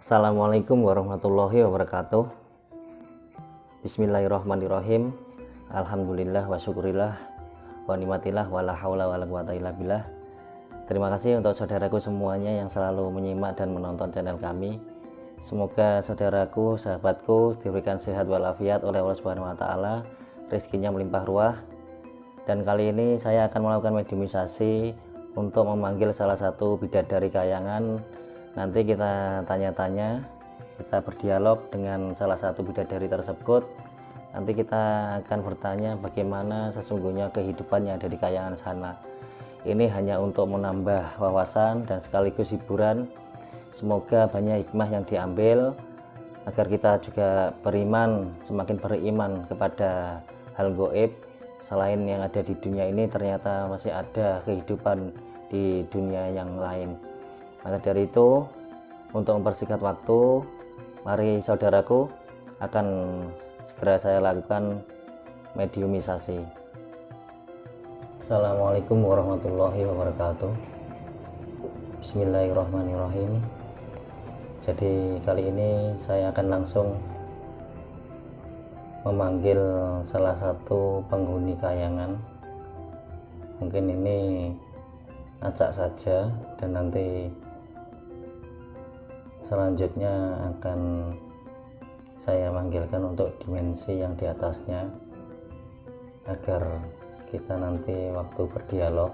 Assalamualaikum warahmatullahi wabarakatuh. Bismillahirrahmanirrahim. Alhamdulillah wa syukurillah wa nikmatillah wa la haula wa la quwata illa billah. Terima kasih untuk saudaraku semuanya yang selalu menyimak dan menonton channel kami. Semoga saudaraku, sahabatku diberikan sehat walafiat oleh Allah Subhanahu wa taala, rezekinya melimpah ruah. Dan kali ini saya akan melakukan mediumisasi untuk memanggil salah satu bidadari kayangan. Nanti kita tanya-tanya, kita berdialog dengan salah satu bidadari tersebut. Nanti kita akan bertanya bagaimana sesungguhnya kehidupan yang ada di kayangan sana. Ini hanya untuk menambah wawasan dan sekaligus hiburan. Semoga banyak hikmah yang diambil agar kita juga beriman, semakin beriman kepada hal gaib. Selain yang ada di dunia ini, ternyata masih ada kehidupan di dunia yang lain. Maka dari itu, untuk mempersingkat waktu, mari saudaraku, akan segera saya lakukan mediumisasi. Assalamualaikum warahmatullahi wabarakatuh. Bismillahirrahmanirrahim. Jadi kali ini saya akan langsung memanggil salah satu penghuni kayangan. Mungkin ini acak saja, dan nanti selanjutnya akan saya manggilkan untuk dimensi yang di atasnya, agar kita nanti waktu berdialog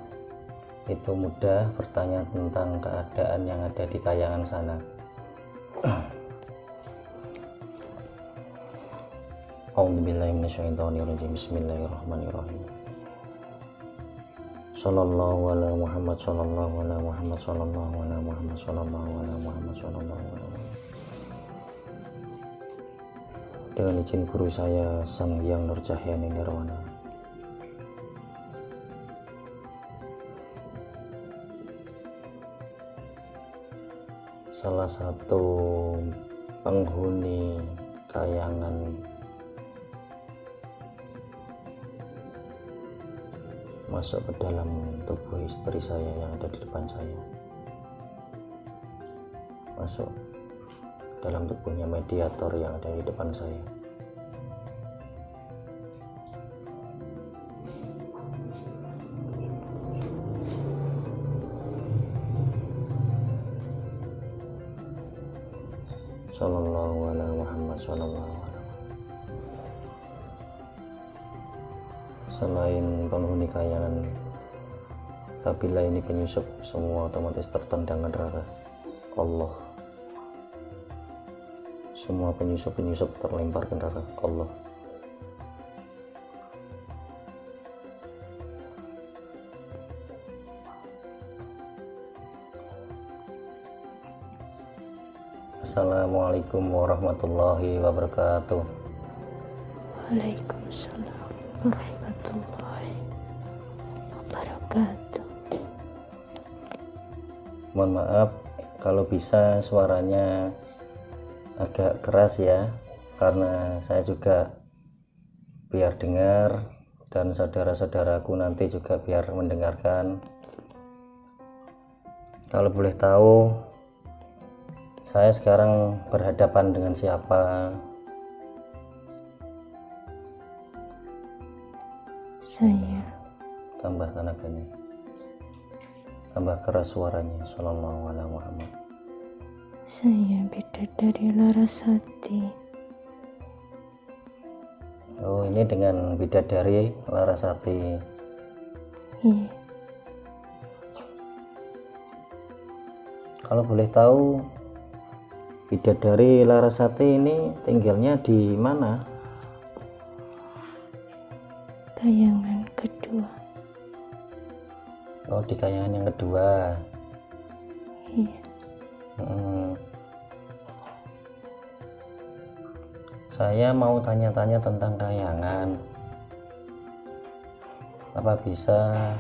itu mudah bertanya tentang keadaan yang ada di kayangan sana. A'udzubillahi minasyaitonirrajim. Bismillahirrahmanirrahim. Sallallahu ala Muhammad, sallallahu ala Muhammad, sallallahu ala Muhammad, sallallahu ala Muhammad, sallallahu ala Muhammad. Dengan izin guru saya Sang Hyang Nurcahyani Nirwana, salah satu penghuni kayangan masuk ke dalam tubuh istri saya yang ada di depan saya, masuk dalam tubuhnya mediator yang ada di depan saya. Sallallahu ala Muhammad, sallallahu ala. Selain penghuni kayangan, apabila ini penyusup, semua otomatis tertendang neraka Allah. Semua penyusup-penyusup terlempar ke neraka Allah. Assalamualaikum warahmatullahi wabarakatuh. Waalaikumsalam warahmatullahi wabarakatuh. Mohon maaf kalau bisa suaranya agak keras ya, karena saya juga biar dengar dan saudara-saudaraku nanti juga biar mendengarkan. Kalau boleh tahu, saya sekarang berhadapan dengan siapa? Saya. Tambah tenaganya, tambah keras suaranya. Sallallahu alaihi Muhammad. Saya bidadari Larasati. Oh, ini dengan bidadari Larasati. Iya. Kalau boleh tahu, bidadari Larasati ini tinggalnya di mana? Kayangan kedua. Oh, di kayangan yang kedua. Iya. Saya mau tanya-tanya tentang kayangan. Apa bisa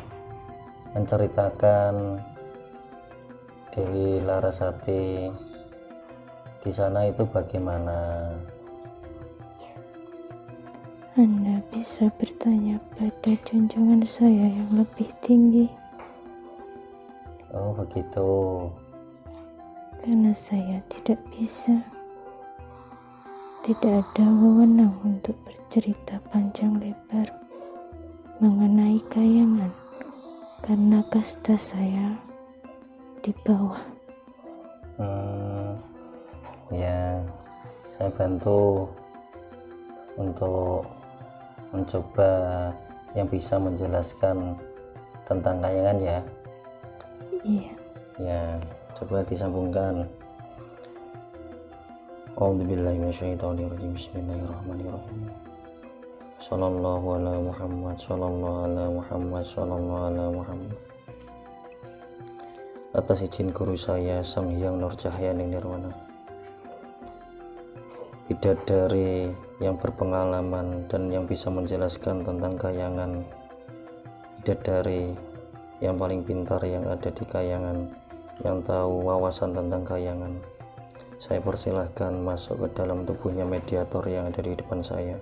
menceritakan Dewi Larasati di sana itu bagaimana? Anda bisa bertanya pada junjungan saya yang lebih tinggi. Oh begitu. karena saya tidak ada wewenang untuk bercerita panjang lebar mengenai kayangan karena kasta saya di bawah. Ya, saya bantu untuk mencoba yang bisa menjelaskan tentang kayangan ya. Iya. Ya, coba disambungkan. A'udzubillahi minasyaitonirrajim. Bismillahirrahmanirrahim. Sallallahu ala Muhammad, sallallahu ala Muhammad, sallallahu ala Muhammad. Atas izin guru saya Sang Hyang Nur Cahyaning Nirwana, bidadari yang berpengalaman dan yang bisa menjelaskan tentang kayangan, bidadari yang paling pintar yang ada di kayangan, yang tahu wawasan tentang kayangan, saya persilahkan masuk ke dalam tubuhnya mediator yang ada di depan saya.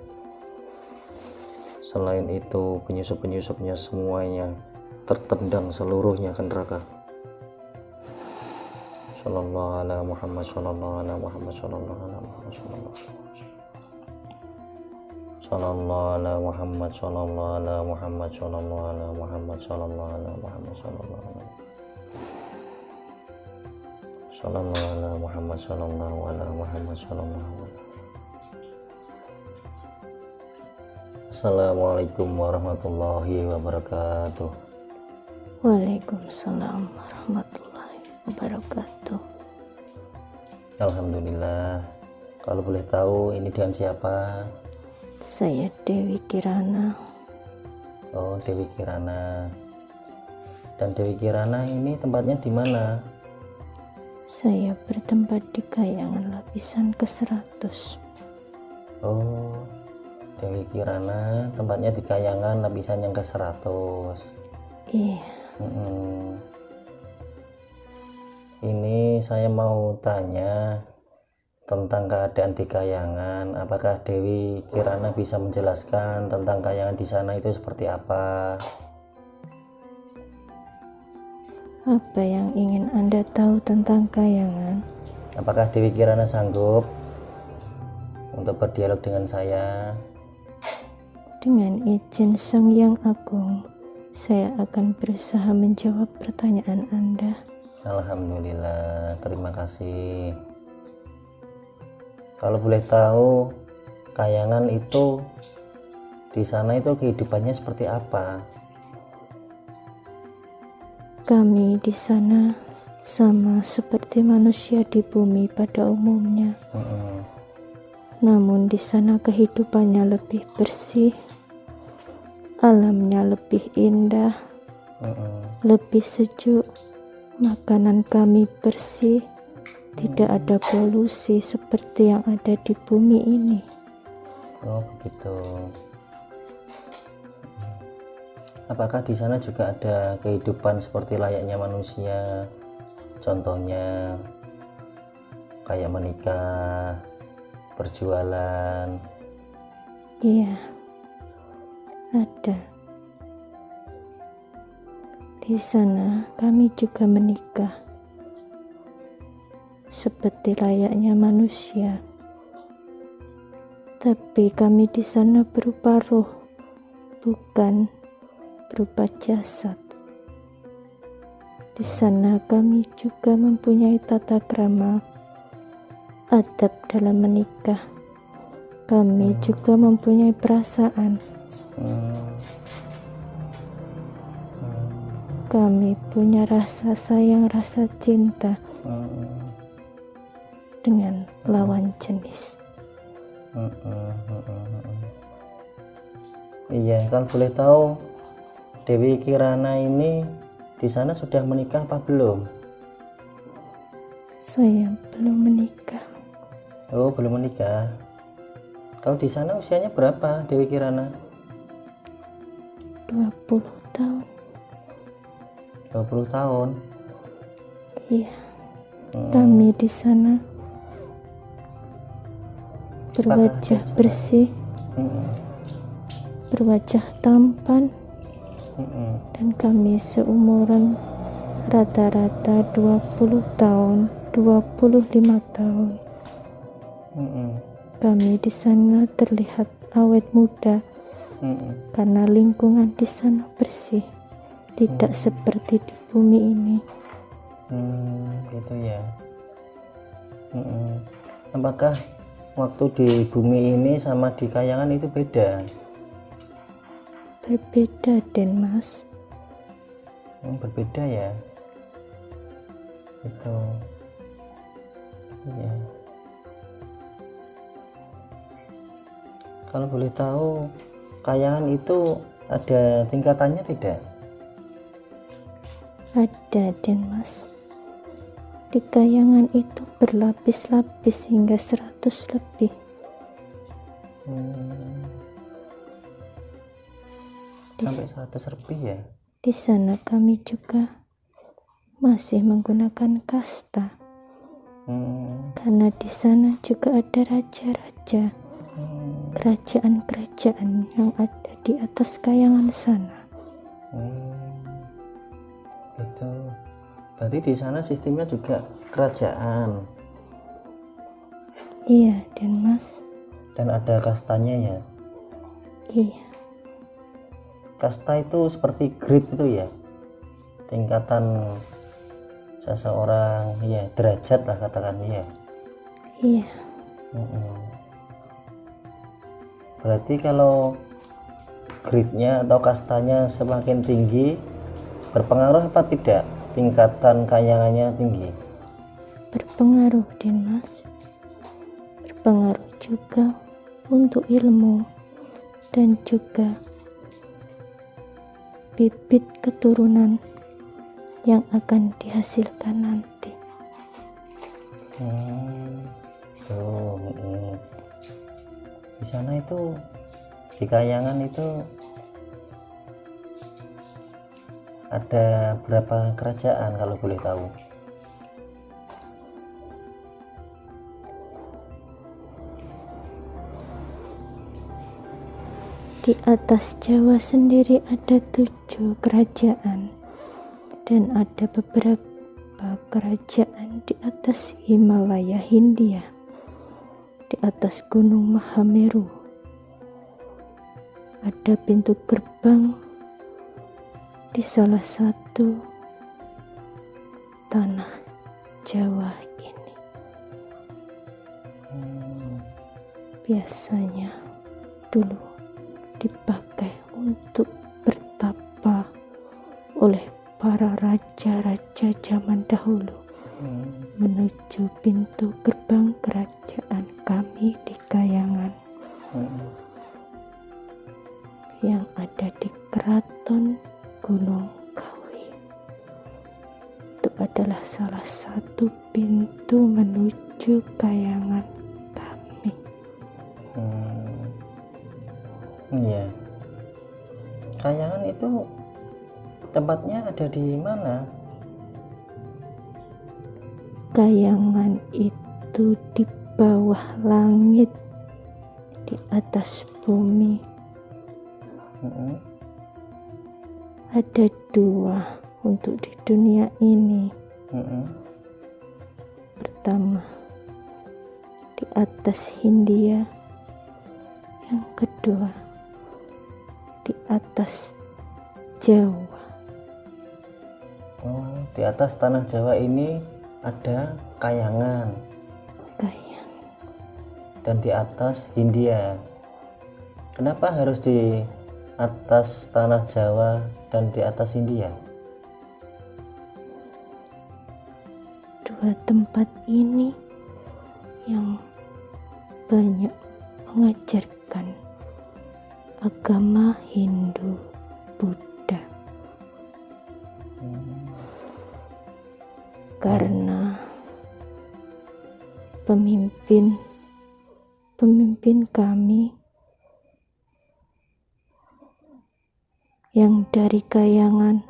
Selain itu, penyusup-penyusupnya semuanya tertendang seluruhnya ke neraka. Sallallahu ala Muhammad, sallallahu ala Muhammad, sallallahu ala Muhammad, sallallahu ala Muhammad, sallallahu ala Muhammad, sallallahu ala Muhammad, sallallahu ala Muhammad, sallallahu ala Muhammad, sallallahu ala Muhammad, sallallahu ala. Assalamualaikum warahmatullahi wabarakatuh. Waalaikumsalam warahmatullahi wabarakatuh. Alhamdulillah. Kalau boleh tahu ini dengan siapa? Saya Dewi Kirana. Oh, Dewi Kirana. Dan Dewi Kirana ini tempatnya di mana? Saya bertempat di kayangan lapisan ke-100. Oh, Dewi Kirana tempatnya di kayangan lapisan yang ke-100. Iya. Ini saya mau tanya tentang keadaan di kayangan. Apakah Dewi Kirana bisa menjelaskan tentang kayangan di sana itu seperti apa? Apa yang ingin Anda tahu tentang kayangan? Apakah Dewi Kirana sanggup untuk berdialog dengan saya? Dengan izin Sang Yang Agung, saya akan berusaha menjawab pertanyaan Anda. Alhamdulillah, terima kasih. Kalau boleh tahu, kayangan itu di sana itu kehidupannya seperti apa? Kami di sana sama seperti manusia di bumi pada umumnya. Namun di sana kehidupannya lebih bersih, alamnya lebih indah, lebih sejuk, makanan kami bersih, tidak ada polusi seperti yang ada di bumi ini. Oh begitu. Apakah di sana juga ada kehidupan seperti layaknya manusia? Contohnya kayak menikah, berjualan. Iya, ada. Di sana kami juga menikah seperti layaknya manusia, tapi kami di sana berupa roh, bukan berupa jasad. Di sana kami juga mempunyai tata krama, adab dalam menikah. Kami juga mempunyai perasaan. Kami punya rasa sayang, rasa cinta dengan lawan jenis. Iya, kalau boleh tahu, Dewi Kirana ini di sana sudah menikah apa belum? Saya belum menikah. Oh, belum menikah. Kalau di sana usianya berapa, Dewi Kirana? 20 tahun. 20 tahun. Iya. Kami di sana berwajah bersih, berwajah tampan, dan kami seumuran rata-rata 20 tahun, 25 25 tahun. Kami di sana terlihat awet muda karena lingkungan di sana bersih, tidak seperti di bumi ini. Gitu ya. Apakah waktu di bumi ini sama di Kayangan itu beda? Berbeda, Den Mas. Berbeda ya. Itu. Ya. Kalau boleh tahu, Kayangan itu ada tingkatannya tidak? Ada, Den Mas. Di Kayangan itu berlapis-lapis hingga 100 lebih. Sampai 100 lebih ya? Di sana kami juga masih menggunakan kasta. Karena di sana juga ada raja-raja, kerajaan-kerajaan yang ada di atas Kayangan sana. Itu berarti di sana sistemnya juga kerajaan. Iya, Den Mas. Dan ada kastanya ya? Iya. Kasta itu seperti grade itu ya, tingkatan seseorang, ya derajat lah katakan ya. Iya. Berarti kalau grade-nya atau kastanya semakin tinggi, berpengaruh apa tidak tingkatan Kayangannya tinggi? Berpengaruh, Den Mas. Berpengaruh juga untuk ilmu dan juga bibit keturunan yang akan dihasilkan nanti. Di sana itu, di Kayangan itu ada berapa kerajaan kalau boleh tahu? Di atas Jawa sendiri ada 7 kerajaan dan ada beberapa kerajaan di atas Himalaya Hindia, di atas Gunung Mahameru. Ada pintu gerbang di salah satu tanah Jawa ini. Biasanya dulu dipakai untuk bertapa oleh para raja-raja zaman dahulu menuju pintu gerbang kerajaan kami di Kayangan yang ada di Keraton Gunung Kawi. Itu adalah salah satu pintu menuju Kayangan kami. Iya. Kayangan itu tempatnya ada di mana? Kayangan itu di bawah langit, di atas bumi. Ada 2 untuk di dunia ini. Pertama di atas Hindia, yang kedua di atas Jawa. Di atas tanah Jawa ini ada Kayangan. Dan di atas Hindia. Kenapa harus di atas tanah Jawa dan di atas Hindia? 2 tempat ini yang banyak mengajarkan agama Hindu, Buddha. Karena pemimpin kami yang dari Kayangan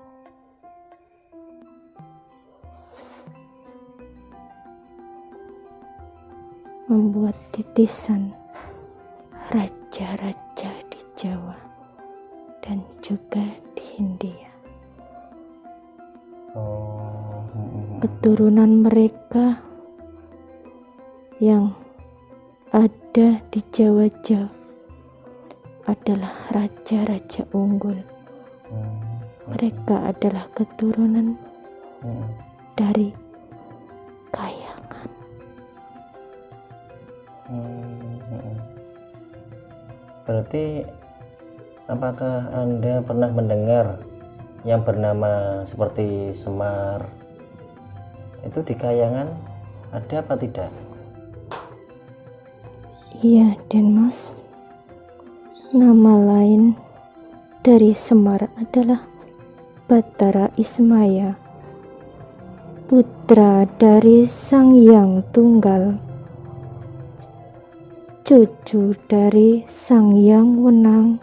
membuat titisan raja-raja di Jawa dan juga di Hindia. Keturunan mereka yang ada di Jawa adalah raja-raja unggul. Mereka adalah keturunan dari Kayangan. Berarti apakah Anda pernah mendengar yang bernama seperti Semar itu di Kayangan ada apa tidak? Iya, Den Mas. Nama lain dari Semar adalah Batara Ismaya, putra dari Sang Hyang Tunggal, cucu dari Sang Hyang Wenang.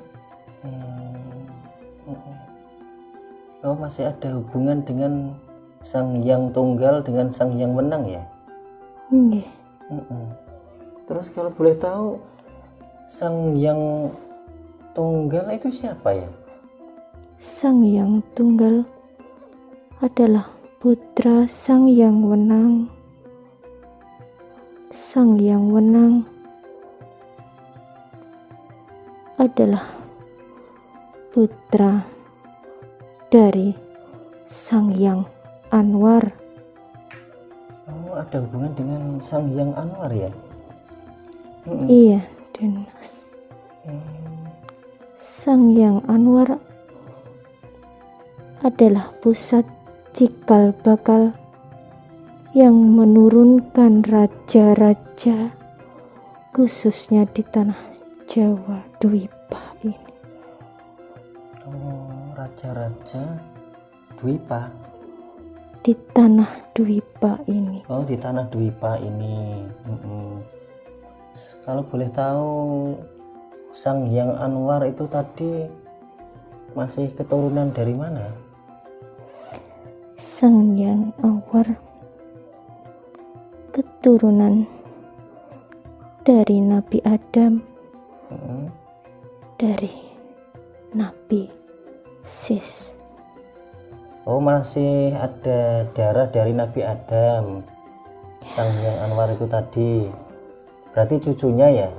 Oh, masih ada hubungan dengan Sang Hyang Tunggal dengan Sang Hyang Wenang ya? Nggih. Terus kalau boleh tahu Sang Hyang Tunggal itu siapa ya? Sang Hyang Tunggal adalah putra Sang Hyang Wenang. Sang Hyang Wenang adalah putra dari Sang Hyang Anwar. Oh, ada hubungan dengan Sang Hyang Anwar ya? Iya, Den Mas. Sang Hyang Anwar adalah pusat cikal bakal yang menurunkan raja-raja khususnya di tanah Jawa Dwipa ini. Oh, raja-raja Dwipa Di tanah Dwipa ini. Oh, di tanah Dwipa ini. Kalau boleh tahu Sang Hyang Anwar itu tadi masih keturunan dari mana? Sang Hyang Anwar keturunan dari Nabi Adam, dari Nabi Sis. Oh, masih ada darah dari Nabi Adam. Sang Hyang Anwar itu tadi berarti cucunya ya?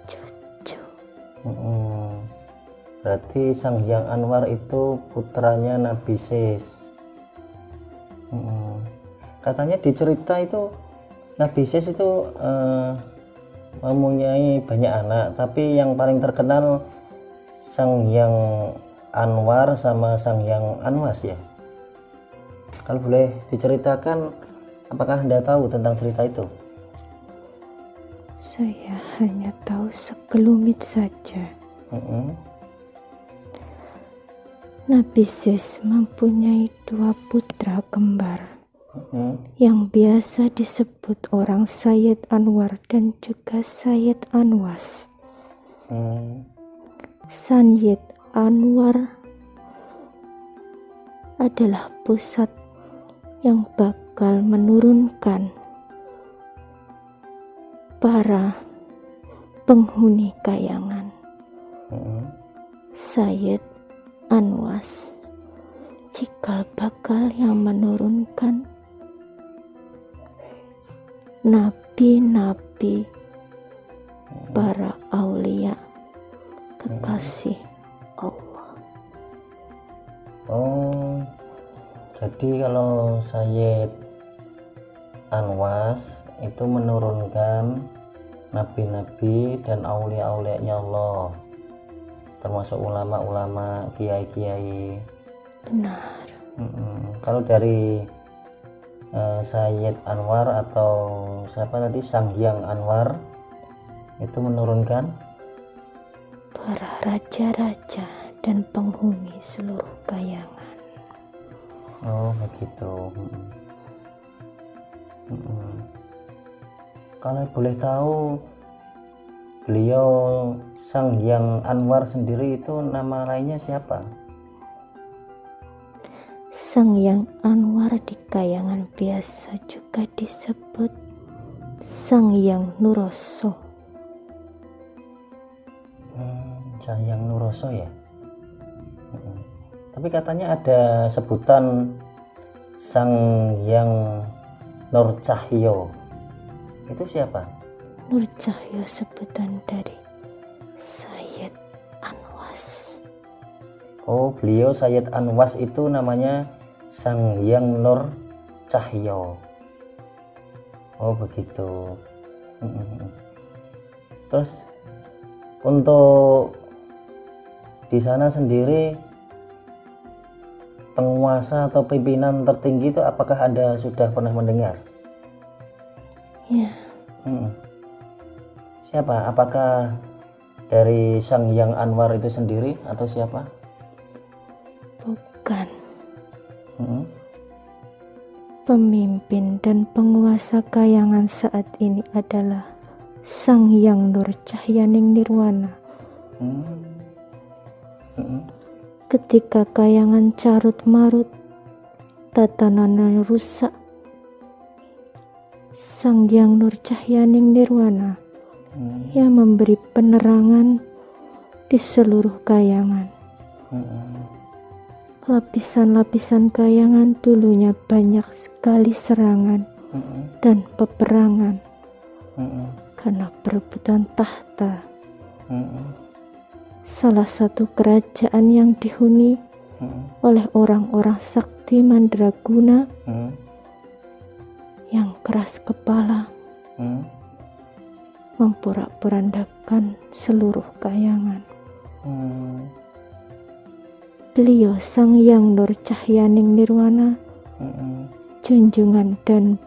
Cucu. Berarti Sang Hyang Anwar itu putranya Nabi Sis. Katanya di cerita itu Nabi Sis itu mempunyai banyak anak, tapi yang paling terkenal Sang Hyang Anwar sama Sang Hyang Anwas ya. Kalau boleh diceritakan, apakah Anda tahu tentang cerita itu? Saya hanya tahu sekelumit saja. Nabi Sis mempunyai 2 putra kembar yang biasa disebut orang Sayyid Anwar dan juga Sayyid Anwas. Sayyid Anwar adalah pusat yang bakal menurunkan para penghuni Kayangan. Sayyid Anwas cikal bakal yang menurunkan nabi-nabi, para aulia, kekasih Allah. Oh, jadi kalau Sayyid Anwas itu menurunkan nabi-nabi dan aulia-aulianya Allah, termasuk ulama-ulama, kiai-kiai. Benar. Kalau dari Sayyid Anwar atau siapa tadi, Sang Hyang Anwar itu menurunkan para raja-raja dan penghuni seluruh Kayangan. Oh begitu. Kalau boleh tahu, beliau Sang Hyang Anwar sendiri itu nama lainnya siapa? Sang Hyang Anwar di Kayangan biasa juga disebut Sang Hyang Nuroso. Sang Hyang Nuroso ya. Tapi katanya ada sebutan Sang Hyang Nur Cahyo. Itu siapa? Nur Cahya sebutan dari Sayyid Anwas. Oh, beliau Sayyid Anwas itu namanya Sang Hyang Nur Cahya. Oh begitu. Terus untuk di sana sendiri penguasa atau pimpinan tertinggi itu apakah Anda sudah pernah mendengar? Ya. Siapa? Apakah dari Sang Hyang Anwar itu sendiri atau siapa? Bukan. Pemimpin dan penguasa Kahyangan saat ini adalah Sang Hyang Nur Cahyaning Nirwana. Ketika Kahyangan carut marut, tatanannya rusak, Sang Hyang Nur Cahyaning Nirwana yang memberi penerangan di seluruh Kahyangan. Lapisan-lapisan Kahyangan dulunya banyak sekali serangan dan peperangan karena perebutan tahta. Salah satu kerajaan yang dihuni oleh orang-orang sakti mandraguna yang keras kepala memporak-porandakan seluruh Kahyangan. Beliau Sang Hyang Nur Cahyaning Nirwana, junjungan dan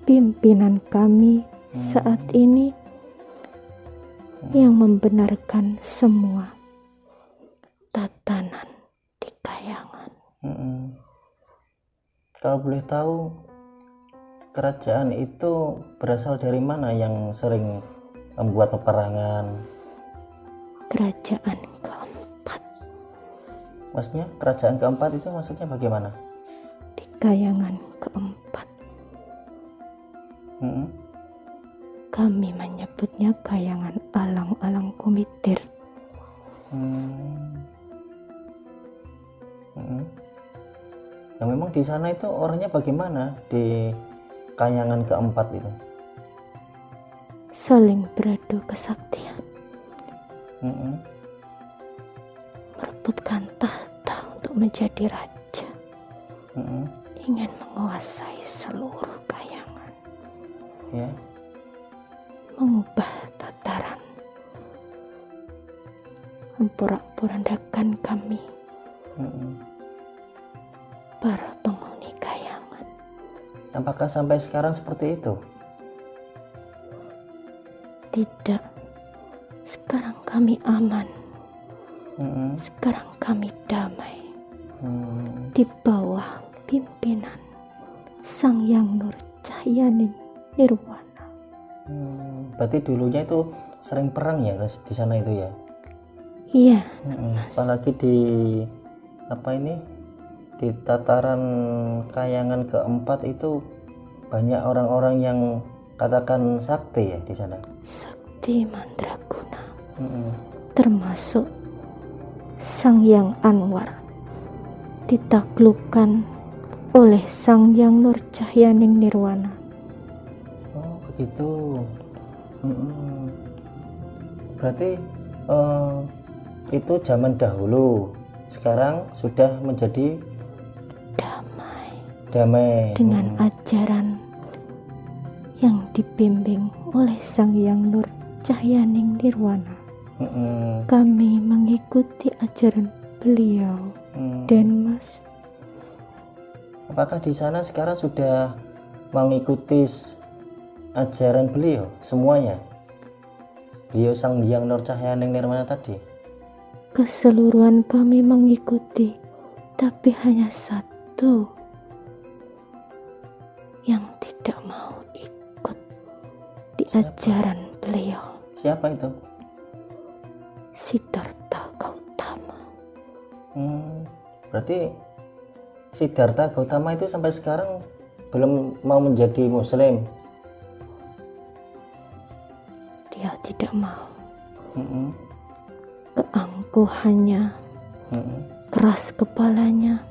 pimpinan kami saat ini yang membenarkan semua tatanan di Kahyangan. Kalau boleh tahu, kerajaan itu berasal dari mana yang sering membuat peperangan? Kerajaan keempat. Maksudnya kerajaan keempat itu maksudnya bagaimana? Di Kahyangan keempat. Kami menyebutnya Kahyangan Alang-Alang Kumitir. Nah, memang di sana itu orangnya bagaimana di Kahyangan keempat itu? Saling beradu kesaktian, merebutkan tahta untuk menjadi raja, ingin menguasai seluruh Kahyangan, ya, mengubah tataran, memporak-porandakan kami, para penghuni Kahyangan. Apakah sampai sekarang seperti itu? Tidak. Sekarang kami aman. Sekarang kami damai. Di bawah pimpinan Sang Hyang Nur Cahyaning Nirwana. Berarti dulunya itu sering perang ya di sana itu ya? Iya. Apalagi di di tataran Kahyangan keempat itu banyak orang-orang yang katakan sakti ya di sana. Sakti mandraguna. Termasuk Sang Hyang Anwar ditaklukkan oleh Sang Hyang Nur Cahyaning Nirwana. Oh begitu. Berarti itu zaman dahulu. Sekarang sudah menjadi damai dengan ajaran yang dibimbing oleh Sang Hyang Nur Cahyaning Nirwana. Kami mengikuti ajaran beliau, Denmas. Apakah di sana sekarang sudah mengikuti ajaran beliau semuanya? Beliau Sang Hyang Nur Cahyaning Nirwana tadi? Keseluruhan kami mengikuti, tapi hanya satu yang tidak mau ikut di ajaran beliau. Siapa itu? Siddhartha Gautama. Berarti Siddhartha Gautama itu sampai sekarang belum mau menjadi muslim? Dia tidak mau. Keangkuhannya, keras kepalanya,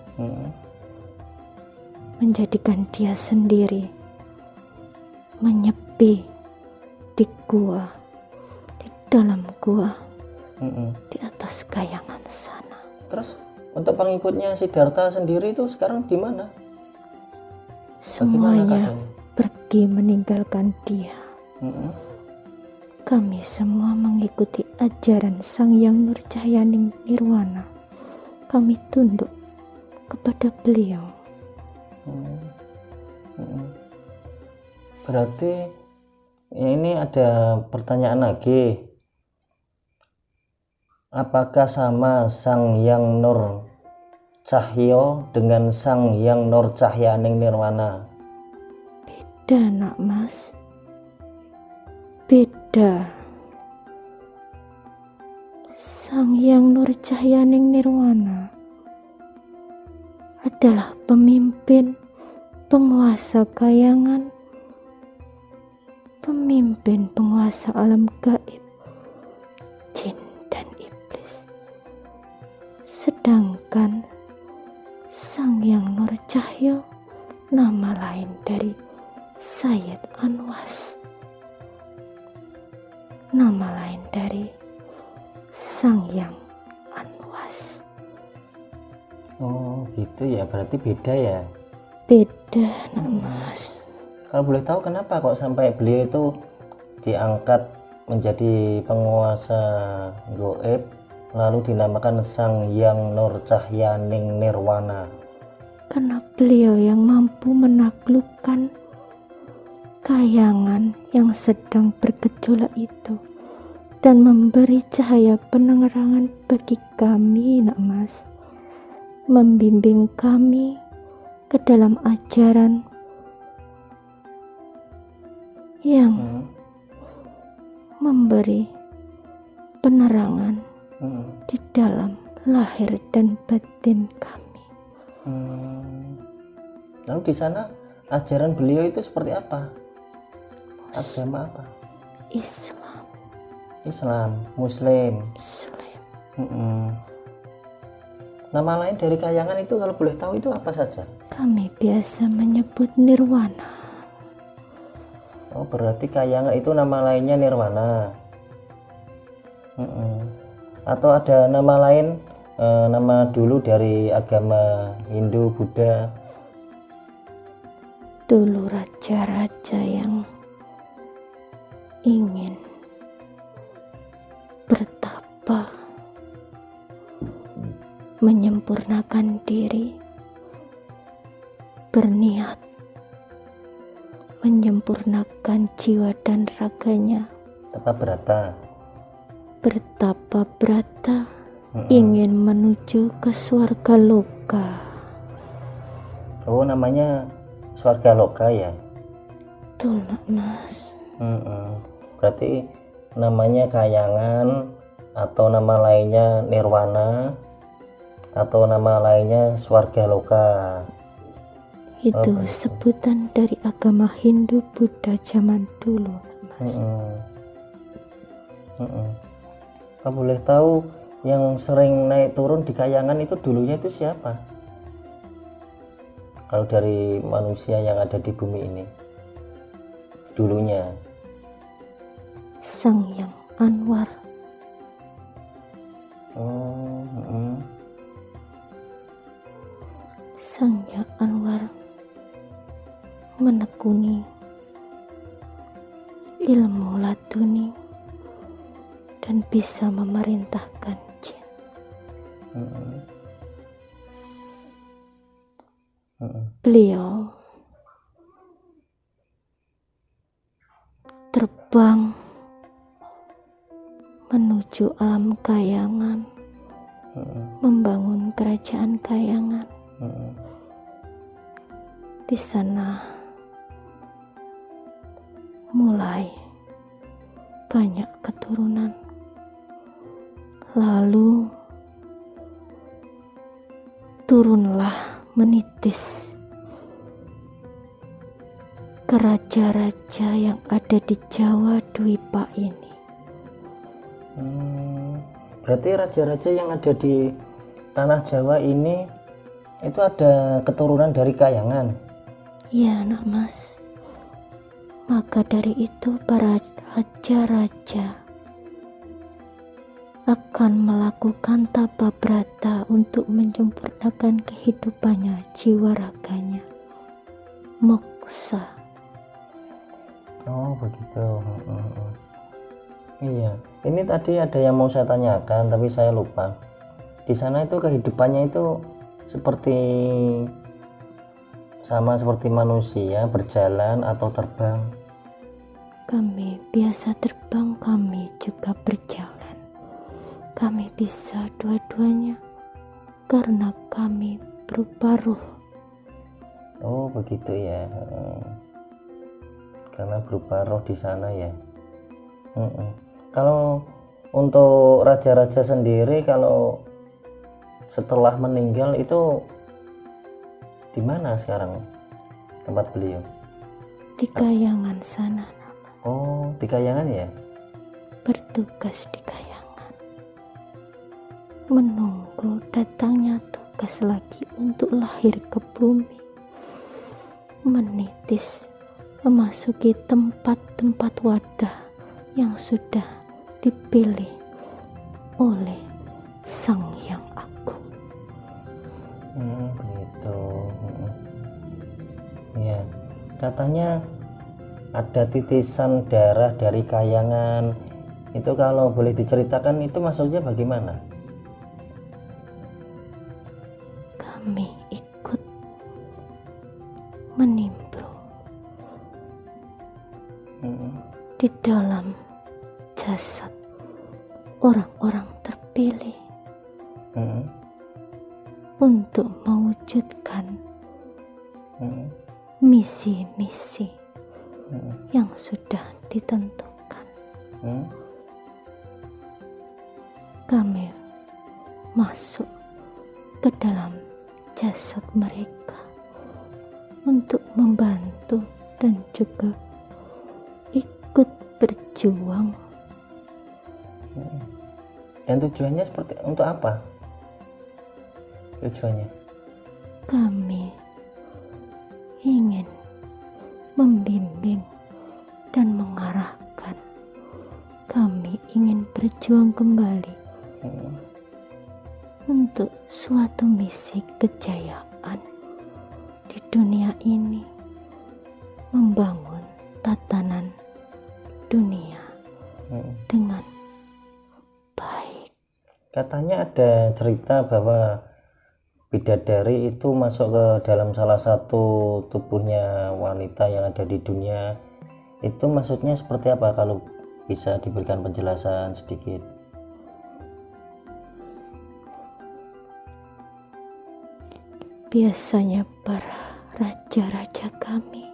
menjadikan dia sendiri menyepi di gua, di dalam gua, di atas kayangan sana. Terus untuk pengikutnya Siddhartha sendiri itu sekarang di mana? Semuanya pergi meninggalkan dia. Kami semua mengikuti ajaran Sang Hyang Nurcahyaning Nirwana. Kami tunduk kepada beliau. Berarti ya, ini ada pertanyaan lagi. Apakah sama Sang Hyang Nur Cahyo dengan Sang Hyang Nur Cahyaning Nirwana? Beda, nak mas. Beda. Sang Hyang Nur Cahyaning Nirwana adalah pemimpin, penguasa kayangan, pemimpin penguasa alam gaib, jin dan iblis. Sedangkan Sang Hyang Nur Cahyo nama lain dari Sayyid Anwas, nama lain dari Sang Hyang Anwas. Oh gitu ya, berarti beda ya? Beda, nak mas. Kalau boleh tahu kenapa kok sampai beliau itu diangkat menjadi penguasa gaib lalu dinamakan Sang Hyang Nur Cahyaning Nirwana? Karena beliau yang mampu menaklukkan kayangan yang sedang bergejolak itu dan memberi cahaya penerangan bagi kami, nak mas, membimbing kami ke dalam ajaran yang memberi penerangan di dalam lahir dan batin kami. Lalu di sana ajaran beliau itu seperti apa? Agama apa? Islam, Muslim. Nama lain dari kayangan itu kalau boleh tahu itu apa saja? Kami biasa menyebut Nirwana. Oh berarti kayangan itu nama lainnya Nirwana. Atau ada nama lain, nama dulu dari agama Hindu, Buddha? Dulu raja-raja yang ingin bertapa, menyempurnakan diri, berniat menyempurnakan jiwa dan raganya, bertapa berata, ingin menuju ke swarga loka. Oh namanya swarga loka ya? Betul, nak mas. Berarti namanya kayangan, atau nama lainnya Nirwana, atau nama lainnya swarga loka. Itu sebutan dari agama Hindu Buddha zaman dulu, mas. Kalau boleh tahu yang sering naik turun di kayangan itu dulunya itu siapa? Kalau dari manusia yang ada di bumi ini dulunya? Sang Hyang Anwar. Sang Hyang Anwar menekuni ilmu laduni dan bisa memerintahkan jin. Beliau terbang menuju alam kayangan, membangun kerajaan kayangan. Di sana mulai banyak keturunan, lalu turunlah menitis ke raja-raja yang ada di Jawa Dwipa ini. Berarti raja-raja yang ada di tanah Jawa ini itu ada keturunan dari kayangan? Iya, nak mas. Maka dari itu para raja-raja akan melakukan tapa brata untuk menyempurnakan kehidupannya, jiwa raganya, moksa. Oh begitu. Iya, ini tadi ada yang mau saya tanyakan tapi saya lupa. Di sana itu kehidupannya itu seperti sama seperti manusia, berjalan atau terbang? Kami biasa terbang, kami juga berjalan. Kami bisa dua-duanya karena kami berupa ruh. Oh begitu ya. Karena berupa roh di sana ya. Kalau untuk raja-raja sendiri, kalau setelah meninggal itu di mana sekarang tempat beliau? Di Kayangan sana. Oh, di Kayangan ya? Bertugas di Kayangan, menunggu datangnya tugas lagi untuk lahir ke bumi, menitis, memasuki tempat-tempat wadah yang sudah dipilih oleh Sang Yang Agung. Begitu. Ya, katanya ada titisan darah dari Kayangan. Itu kalau boleh diceritakan itu maksudnya bagaimana? Kami ikut menimbrung di dalam jasad orang-orang terpilih untuk mewujudkan misi-misi yang sudah ditentukan. Kami masuk ke dalam jasad mereka untuk membantu dan juga ikut berjuang. Dan tujuannya seperti untuk apa? Tujuannya? Kami ingin membimbing dan mengarahkan. Kami ingin berjuang kembali untuk suatu misi kejayaan di dunia ini, membangun tatanan dunia dengan baik. Katanya ada cerita bahwa bidadari itu masuk ke dalam salah satu tubuhnya wanita yang ada di dunia. Itu maksudnya seperti apa, kalau bisa diberikan penjelasan sedikit? Biasanya para raja-raja kami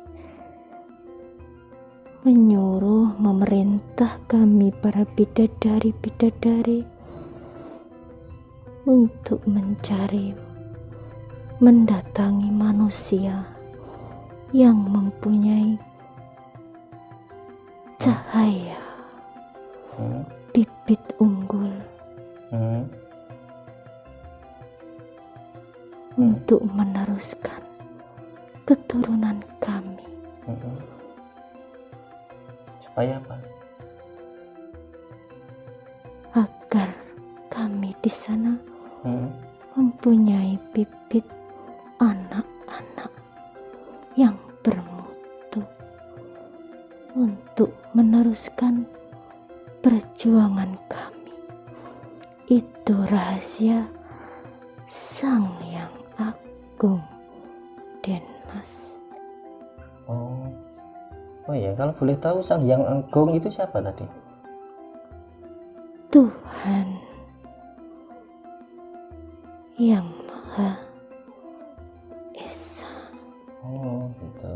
menyuruh, memerintah kami para bidadari-bidadari untuk mendatangi manusia yang mempunyai cahaya bibit unggul untuk meneruskan keturunan kami. Supaya apa? Agar kami di sana mempunyai bibit anak-anak yang bermutu untuk meneruskan perjuangan kami. Itu rahasia Sang Yang Agung, Denmas. Oh ya, kalau boleh tahu Sang Yang Agung itu siapa tadi? Tuhan Yang Maha Esa. Oh gitu.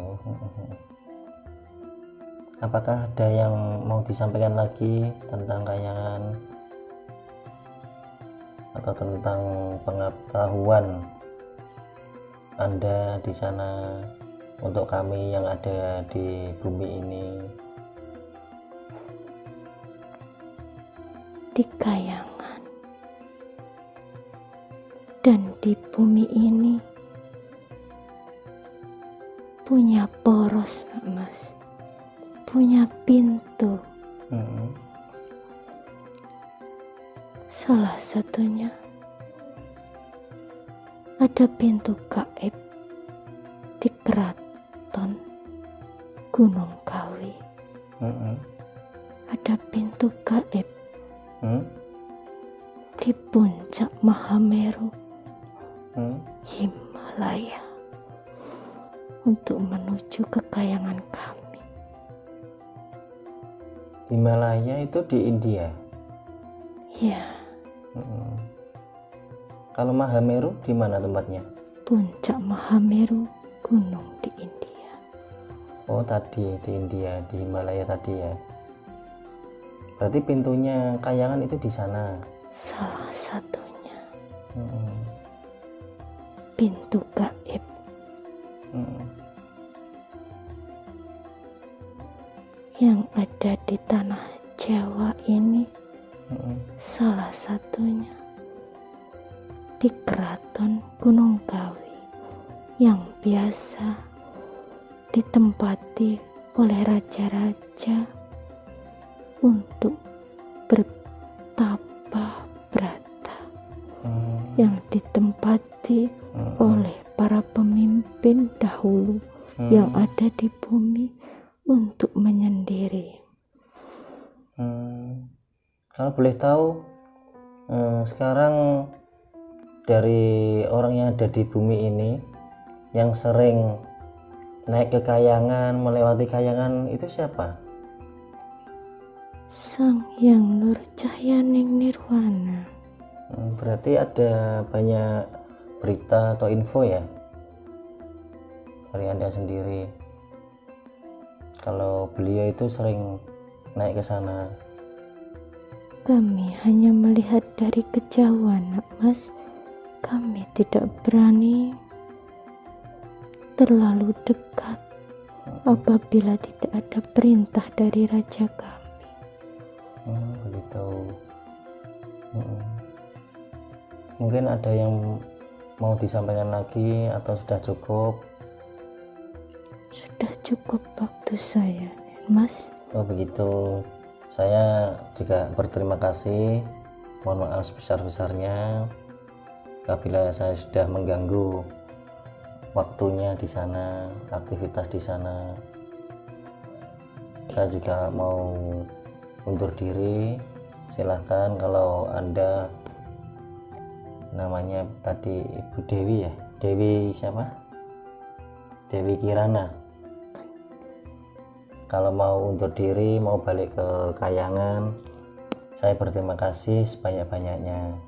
Apakah ada yang mau disampaikan lagi tentang Kayangan atau tentang pengetahuan Anda di sana untuk kami yang ada di bumi ini? Di Kayangan dan di bumi ini punya poros, Mas. punya pintu. Salah satunya ada pintu gaib di keraton Gunung Kawi. Ada pintu gaib di puncak Mahameru, Himalaya, untuk menuju kekayangan kami. Himalaya itu di India? Ya. Kalau Mahameru di mana tempatnya? Puncak Mahameru, gunung di India. Oh, tadi di India, di Himalaya tadi ya. Berarti pintunya kayangan itu di sana. Salah satunya. Pintu gaib. Yang ada di tanah Jawa ini, salah satunya di Keraton Gunung Kawi, yang biasa ditempati oleh raja-raja untuk bertapa brata, yang ditempati oleh para pemimpin dahulu yang ada di bumi untuk menyendiri. Kalau boleh tahu, sekarang dari orang yang ada di bumi ini yang sering naik ke kayangan, melewati kayangan, itu siapa? Sang Hyang Nur Cahyaning Nirwana. Berarti ada banyak berita atau info ya dari Anda sendiri kalau beliau itu sering naik ke sana. Kami hanya melihat dari kejauhan, nak Mas. Kami tidak berani terlalu dekat apabila tidak ada perintah dari raja kami. Begitu. Mungkin ada yang mau disampaikan lagi atau sudah cukup? Sudah cukup waktu saya, Mas. Oh begitu. Saya juga berterima kasih. Mohon maaf sebesar-besarnya apabila saya sudah mengganggu waktunya di sana, aktivitas di sana. Saya juga mau undur diri. Silahkan kalau Anda, namanya tadi Ibu Dewi ya, Dewi siapa? Dewi Kirana. Kalau mau undur diri, mau balik ke kayangan, saya berterima kasih sebanyak-banyaknya.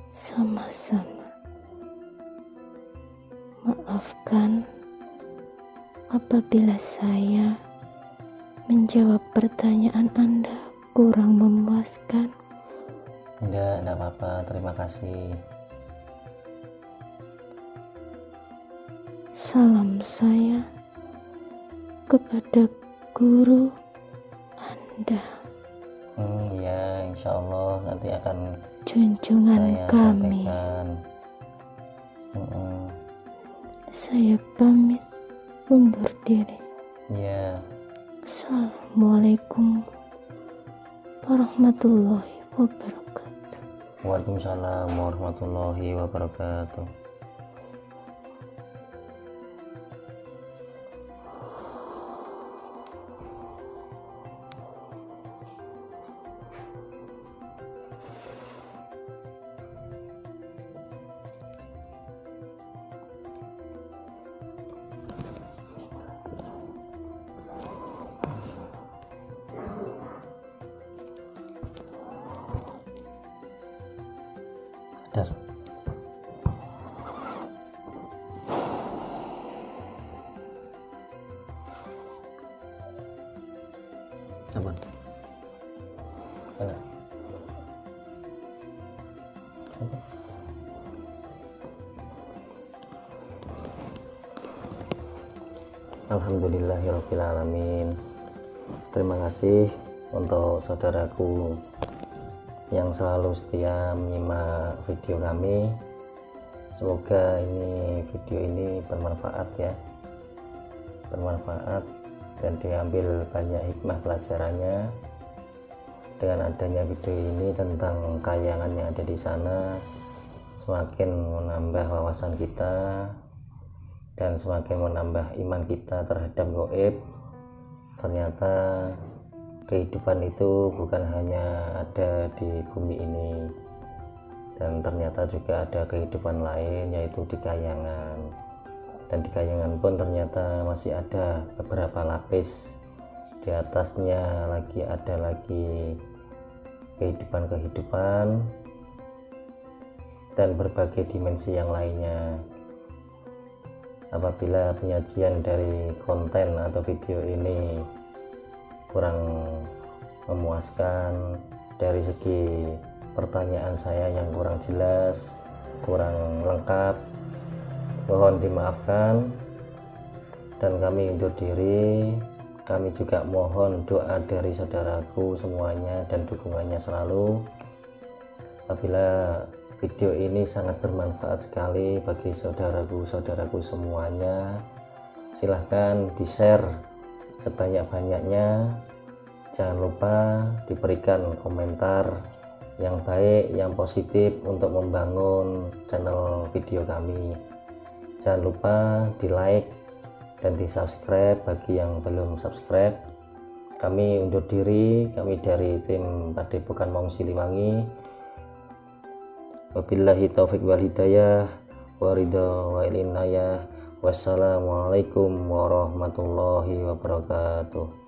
Sama-sama. Maafkan apabila saya menjawab pertanyaan Anda kurang memuaskan. Enggak apa-apa, terima kasih. Salam saya kepada guru Anda. Ya, insya Allah nanti akan Junjungan saya kami. sampaikan. Saya pamit undur diri. Ya. Assalamualaikum warahmatullahi wabarakatuh. Waalaikumsalam warahmatullahi wabarakatuh. Dar. Apa? Enak. Apa? Alhamdulillahirabbil alamin. Terima kasih untuk saudaraku yang selalu setia menyimak video kami. Semoga video ini bermanfaat ya, bermanfaat dan diambil banyak hikmah pelajarannya. Dengan adanya video ini tentang kayangan yang ada di sana, semakin menambah wawasan kita dan semakin menambah iman kita terhadap gaib. Ternyata kehidupan itu bukan hanya ada di bumi ini, dan ternyata juga ada kehidupan lain, yaitu di kayangan. Dan di kayangan pun ternyata masih ada beberapa lapis, di atasnya lagi ada lagi kehidupan-kehidupan dan berbagai dimensi yang lainnya. Apabila penyajian dari konten atau video ini kurang memuaskan dari segi pertanyaan saya yang kurang jelas, kurang lengkap, mohon dimaafkan. Dan kami undur diri. Kami juga mohon doa dari saudaraku semuanya dan dukungannya selalu. Apabila video ini sangat bermanfaat sekali bagi saudaraku semuanya, silahkan di-share sebanyak-banyaknya. Jangan lupa diberikan komentar yang baik, yang positif untuk membangun channel video kami. Jangan lupa di like dan di subscribe bagi yang belum subscribe. Kami undur diri, kami dari tim Padepokan Maung Siliwangi. Wabillahi taufik wal hidayah, waridho wa ilinayah. Wassalamualaikum warahmatullahi wabarakatuh.